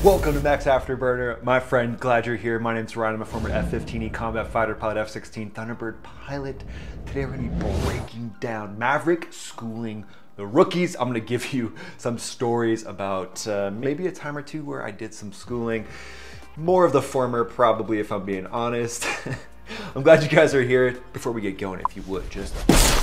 Welcome to Max Afterburner. My friend, glad you're here. My name's Ryan. I'm a former F-15E combat fighter pilot, F-16 Thunderbird pilot. Today we're going to be breaking down Maverick schooling the rookies. I'm going to give you some stories about maybe a time or two where I did some schooling. More of the former, probably, if I'm being honest. I'm glad you guys are here. Before we get going, if you would, just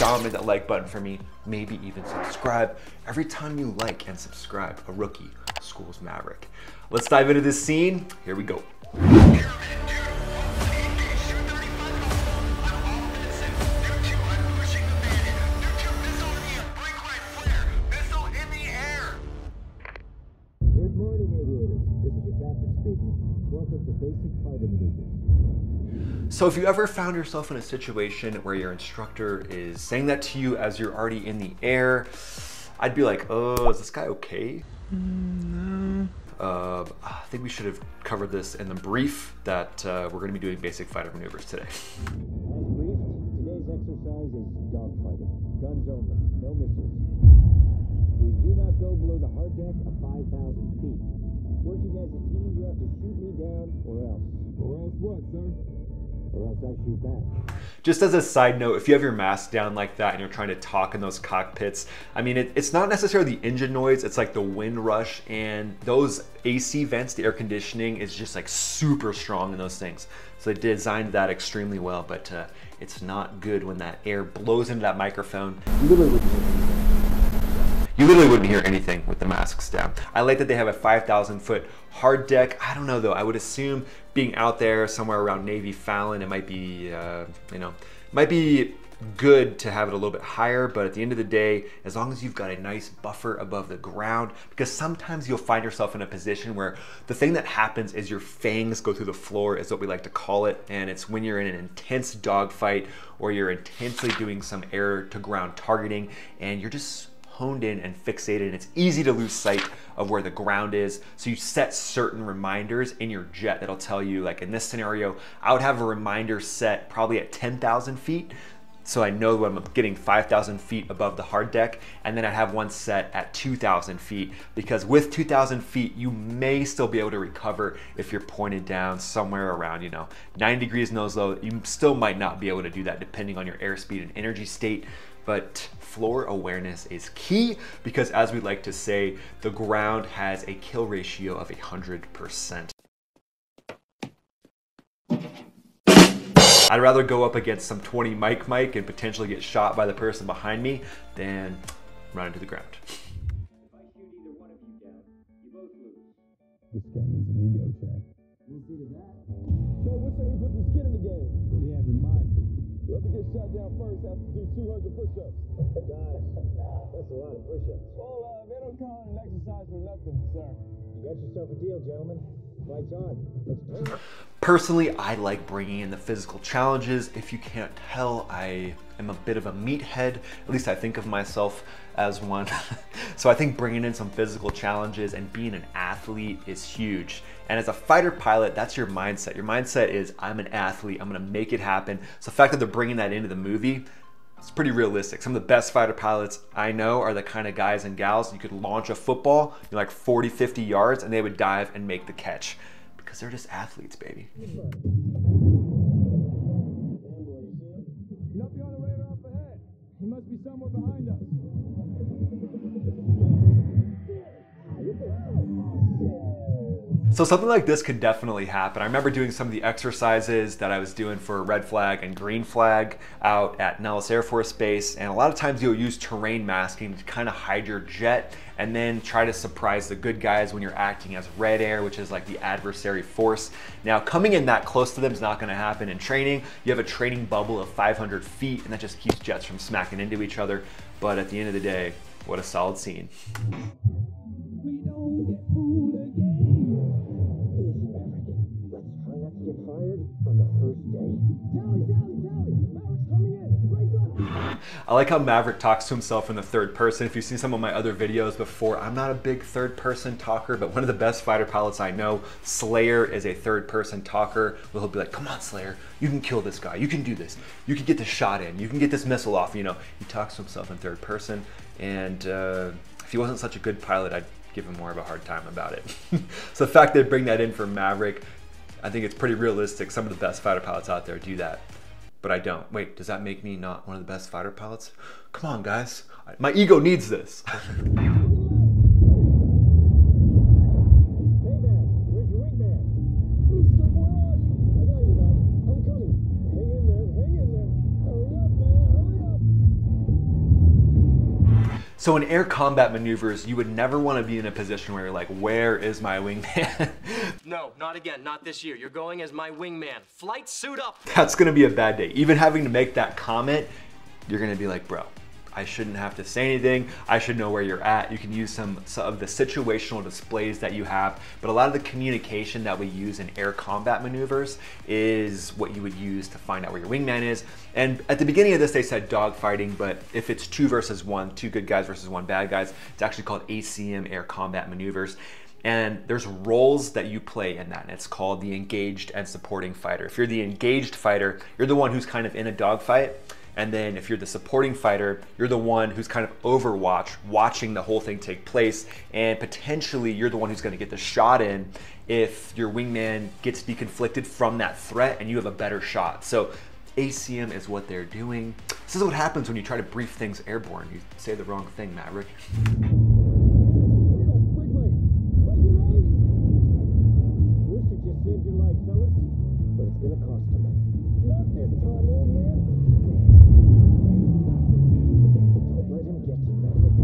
dominate that like button for me. Maybe even subscribe. Every time you like and subscribe, a rookie schools Maverick. Let's dive into this scene. Here we go. Good morning, aviators. This is your captain speaking. Welcome to Basic Fighter Maneuvers. So if you ever found yourself in a situation where your instructor is saying that to you as you're already in the air, I'd be like, oh, is this guy okay? No. I think we should have covered this in the brief that we're going to be doing basic fighter maneuvers today. As briefed, today's exercise is dogfighting. Guns only, no missiles. We do not go below the hard deck of 5,000 feet. Working as a team, you have to shoot me down or else. Or else what, sir? Or else I shoot back. Just as a side note, if you have your mask down like that and you're trying to talk in those cockpits, I mean, it's not necessarily the engine noise, it's like the wind rush, and those AC vents, the air conditioning is just like super strong in those things. So they designed that extremely well, but it's not good when that air blows into that microphone. You literally wouldn't hear anything with the masks down. I like that they have a 5,000-foot hard deck. I don't know though, I would assume being out there somewhere around Navy Fallon, it might be, might be good to have it a little bit higher, but at the end of the day, as long as you've got a nice buffer above the ground, because sometimes you'll find yourself in a position where the thing that happens is your fangs go through the floor, is what we like to call it, and it's when you're in an intense dogfight or you're intensely doing some air to ground targeting and you're just honed in and fixated, and it's easy to lose sight of where the ground is. So you set certain reminders in your jet that'll tell you, like in this scenario, I would have a reminder set probably at 10,000 feet. So I know when I'm getting 5,000 feet above the hard deck, and then I have one set at 2,000 feet, because with 2,000 feet, you may still be able to recover if you're pointed down somewhere around, 90 degrees nose low. You still might not be able to do that depending on your airspeed and energy state. But floor awareness is key because, as we like to say, the ground has a kill ratio of 100%. I'd rather go up against some 20 Mike and potentially get shot by the person behind me than run into the ground. If I shoot either one of you down, you both lose. This guy needs an ego check. We'll see to that. So what's say you put some skin in the game? What do you have in mind? Whoever gets shot down first has to do 200 push-ups. Guys, that's a lot of push-ups. Well, they don't call it an exercise for nothing, sir. You got yourself a deal, gentlemen. Fight's on. Let's turn it. Personally, I like bringing in the physical challenges. If you can't tell, I am a bit of a meathead. At least I think of myself as one. So I think bringing in some physical challenges and being an athlete is huge. And as a fighter pilot, that's your mindset. Your mindset is, I'm an athlete, I'm gonna make it happen. So the fact that they're bringing that into the movie, it's pretty realistic. Some of the best fighter pilots I know are the kind of guys and gals, you could launch a football, like 40, 50 yards, and they would dive and make the catch. Because they're just athletes, baby. Nothing on the radar up ahead. He must be somewhere behind us. So something like this could definitely happen. I remember doing some of the exercises that I was doing for red flag and green flag out at Nellis Air Force Base, and a lot of times you'll use terrain masking to kind of hide your jet and then try to surprise the good guys when you're acting as red air, which is like the adversary force. Now, coming in that close to them is not gonna happen in training. You have a training bubble of 500 feet, and that just keeps jets from smacking into each other. But at the end of the day, what a solid scene. We don't get fooled again. Let's try not to get fired on the first day. Tally! Maverick's coming in! Right up! I like how Maverick talks to himself in the third person. If you've seen some of my other videos before, I'm not a big third person talker, but one of the best fighter pilots I know, Slayer, is a third person talker. He'll be like, come on Slayer, you can kill this guy, you can do this, you can get this shot in, you can get this missile off, He talks to himself in third person, and if he wasn't such a good pilot, I'd give him more of a hard time about it. So the fact they bring that in for Maverick, I think it's pretty realistic. Some of the best fighter pilots out there do that, but I don't. Wait, does that make me not one of the best fighter pilots? Come on, guys. My ego needs this. So in air combat maneuvers, you would never want to be in a position where you're like, where is my wingman? No, not again, not this year. You're going as my wingman. Flight suit up. That's gonna be a bad day. Even having to make that comment, you're gonna be like, bro, I shouldn't have to say anything. I should know where you're at. You can use some of the situational displays that you have, but a lot of the communication that we use in air combat maneuvers is what you would use to find out where your wingman is. And at the beginning of this, they said dogfighting, but if it's 2 versus 1, 2 good guys versus 1 bad guys, it's actually called ACM, air combat maneuvers. And there's roles that you play in that, and it's called the engaged and supporting fighter. If you're the engaged fighter, you're the one who's kind of in a dogfight. And then if you're the supporting fighter, you're the one who's kind of overwatch, watching the whole thing take place, and potentially you're the one who's gonna get the shot in if your wingman gets deconflicted from that threat and you have a better shot. So ACM is what they're doing. This is what happens when you try to brief things airborne. You say the wrong thing, Maverick. Rooster just saved your life, fellas, but it's gonna cost him. Not this time, old man. Don't let him get you, Maverick.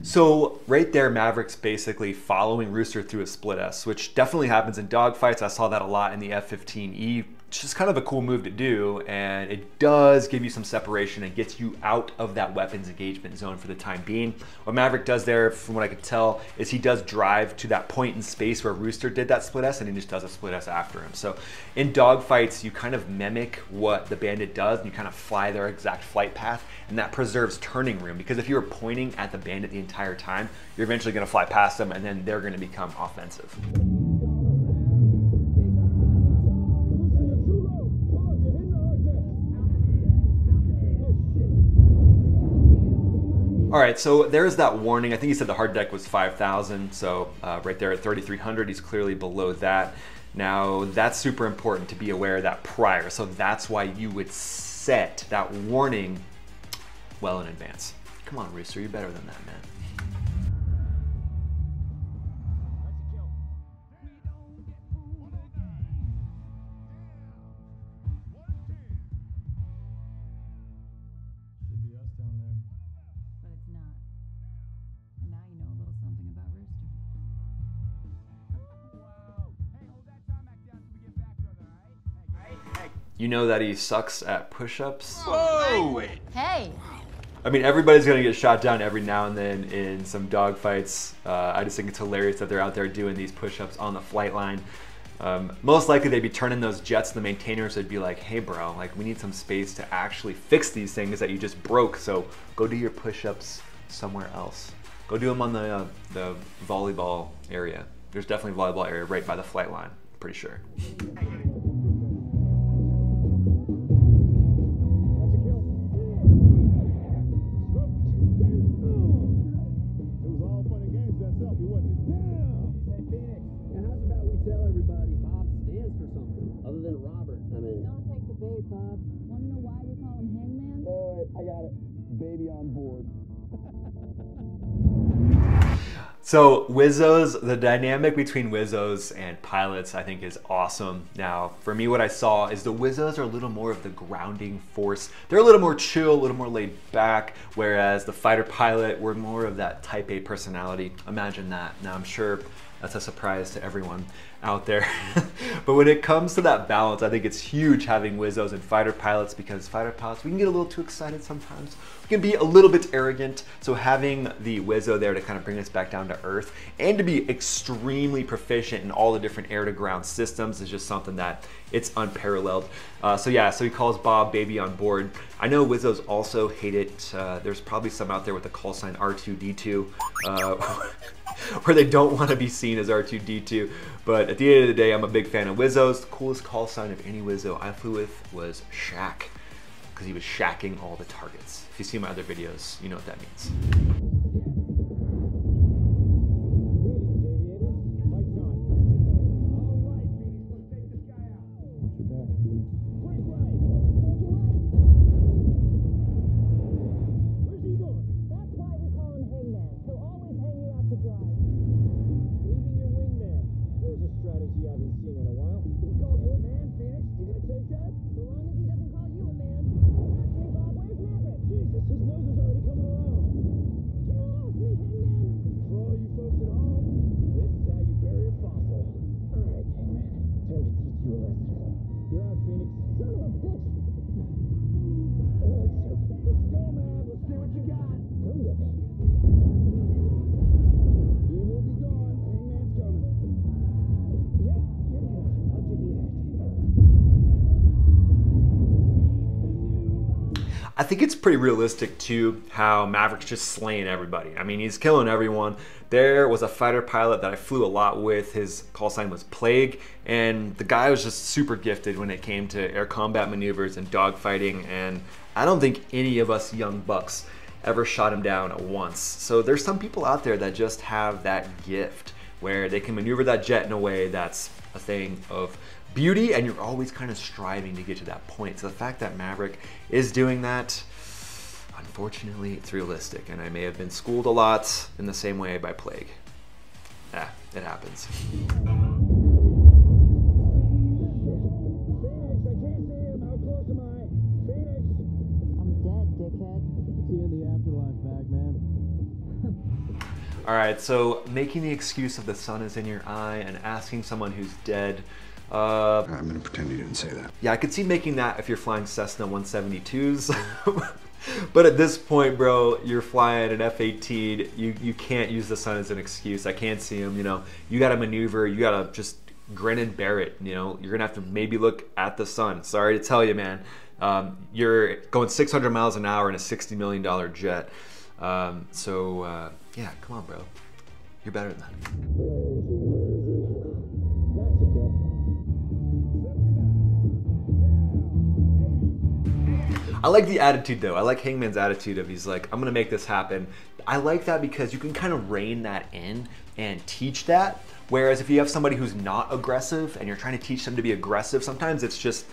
So right there, Maverick's basically following Rooster through a split S, which definitely happens in dogfights. I saw that a lot in the F-15E. It's just kind of a cool move to do, and it does give you some separation and gets you out of that weapons engagement zone for the time being. What Maverick does there, from what I could tell, is he does drive to that point in space where Rooster did that split S, and he just does a split S after him. So in dogfights, you kind of mimic what the bandit does, and you kind of fly their exact flight path, and that preserves turning room, because if you were pointing at the bandit the entire time, you're eventually going to fly past them, and then they're going to become offensive. All right, so there's that warning. I think he said the hard deck was 5,000, so right there at 3,300, he's clearly below that. Now, that's super important to be aware of that prior, so that's why you would set that warning well in advance. Come on, Rooster, you're better than that, man. You know that he sucks at push-ups? Whoa! Hey! I mean, everybody's gonna get shot down every now and then in some dogfights. I just think it's hilarious that they're out there doing these push-ups on the flight line. Most likely they'd be turning those jets, the maintainers would be like, hey bro, like we need some space to actually fix these things that you just broke, so go do your push-ups somewhere else. Go do them on the volleyball area. There's definitely a volleyball area right by the flight line, I'm pretty sure. Baby on board. So Wizzos, the dynamic between Wizzos and pilots I think is awesome. Now, for me, what I saw is the Wizzos are a little more of the grounding force. They're a little more chill, a little more laid back, whereas the fighter pilot were more of that type A personality. Imagine that. Now, I'm sure that's a surprise to everyone out there. But when it comes to that balance, I think it's huge having Wizzos and fighter pilots, because fighter pilots, we can get a little too excited sometimes. We can be a little bit arrogant. So having the Wizzo there to kind of bring us back down to earth and to be extremely proficient in all the different air to ground systems is just something that it's unparalleled. So yeah, so he calls Bob baby on board. I know Wizzos also hate it. There's probably some out there with the call sign R2D2. Where they don't want to be seen as R2D2. But at the end of the day, I'm a big fan of Wizzos. The coolest call sign of any Wizzo I flew with was Shaq, because because he was shacking all the targets. If you see my other videos, you know what that means. Strategy I haven't seen in a while. He called you a man, Phoenix. You gonna take that? So long as he doesn't call you a man. Talk to me, Bob. Where's Maverick? Jesus, his nose is already coming around. Get off me, Hangman. For all you folks at home, this is how you bury a fossil. All right, Hangman. Time to teach you a lesson. You're out, Phoenix. Son of a bitch. Let's go, man. Let's see what you got. Come get me. He will be gone. Hangman's coming. Yeah, you're good. I'll give you that. I think it's pretty realistic too how Maverick's just slaying everybody. I mean, he's killing everyone. There was a fighter pilot that I flew a lot with. His call sign was Plague, and the guy was just super gifted when it came to air combat maneuvers and dogfighting, and I don't think any of us young bucks ever shot him down at once. So there's some people out there that just have that gift where they can maneuver that jet in a way that's a thing of beauty, and you're always kind of striving to get to that point. So the fact that Maverick is doing that, unfortunately, it's realistic, and I may have been schooled a lot in the same way by Plague. Yeah, it happens. Phoenix, I can't see him. How close am I? Phoenix! I'm dead, dickhead. See you in the afterlife, Bagman. All right, so making the excuse of the sun is in your eye and asking someone who's dead. I'm gonna pretend you didn't say that. Yeah, I could see making that if you're flying Cessna 172s. But at this point, bro, you're flying an F-18. You can't use the sun as an excuse. I can't see him, you know. You gotta maneuver, you gotta just grin and bear it, you know. You're gonna have to maybe look at the sun. Sorry to tell you, man. You're going 600 miles an hour in a $60 million jet. Yeah, come on, bro. You're better than that. Where is he? That's a kill. I like the attitude though. I like Hangman's attitude of he's like, I'm gonna make this happen. I like that because you can kind of rein that in and teach that. Whereas if you have somebody who's not aggressive and you're trying to teach them to be aggressive, sometimes it's just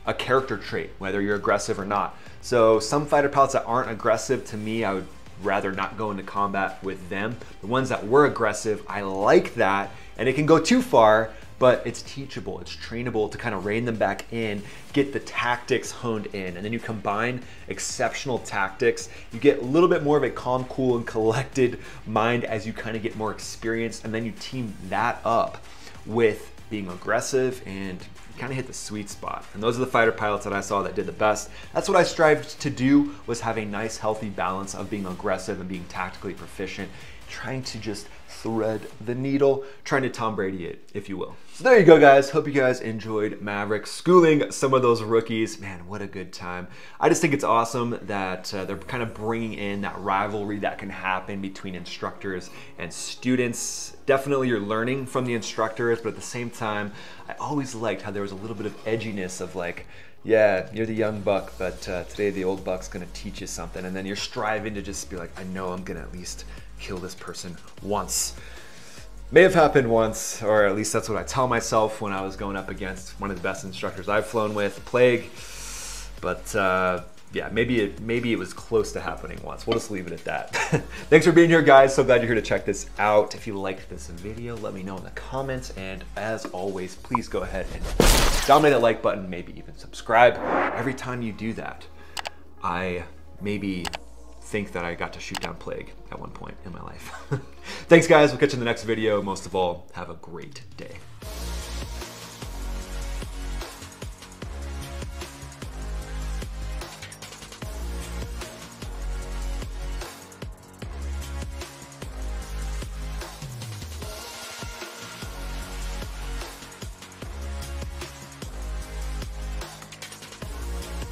a character trait, whether you're aggressive or not. So some fighter pilots that aren't aggressive, to me, I would rather not go into combat with them. The ones that were aggressive, I like that, and it can go too far, but it's teachable, it's trainable to kind of rein them back in, get the tactics honed in, and then you combine exceptional tactics, you get a little bit more of a calm, cool, and collected mind as you kind of get more experience, and then you team that up with being aggressive, and you kind of hit the sweet spot. And those are the fighter pilots that I saw that did the best. That's what I strived to do, was have a nice, healthy balance of being aggressive and being tactically proficient, trying to just thread the needle, trying to Tom Brady it, if you will. So there you go, guys. Hope you guys enjoyed Maverick schooling some of those rookies. Man, what a good time. I just think it's awesome that they're kind of bringing in that rivalry that can happen between instructors and students. Definitely you're learning from the instructors, but at the same time, I always liked how there was a little bit of edginess of like, yeah, you're the young buck, but today the old buck's gonna teach you something. And then you're striving to just be like, I know I'm gonna at least kill this person once. May have happened once, or at least that's what I tell myself when I was going up against one of the best instructors I've flown with, Plague. But yeah, maybe it was close to happening once. We'll just leave it at that. Thanks for being here, guys. So glad you're here to check this out. If you liked this video, let me know in the comments. And as always, please go ahead and dominate that like button, maybe even subscribe. Every time you do that, I maybe think that I got to shoot down Plague at one point in my life. Thanks, guys. We'll catch you in the next video. Most of all, have a great day.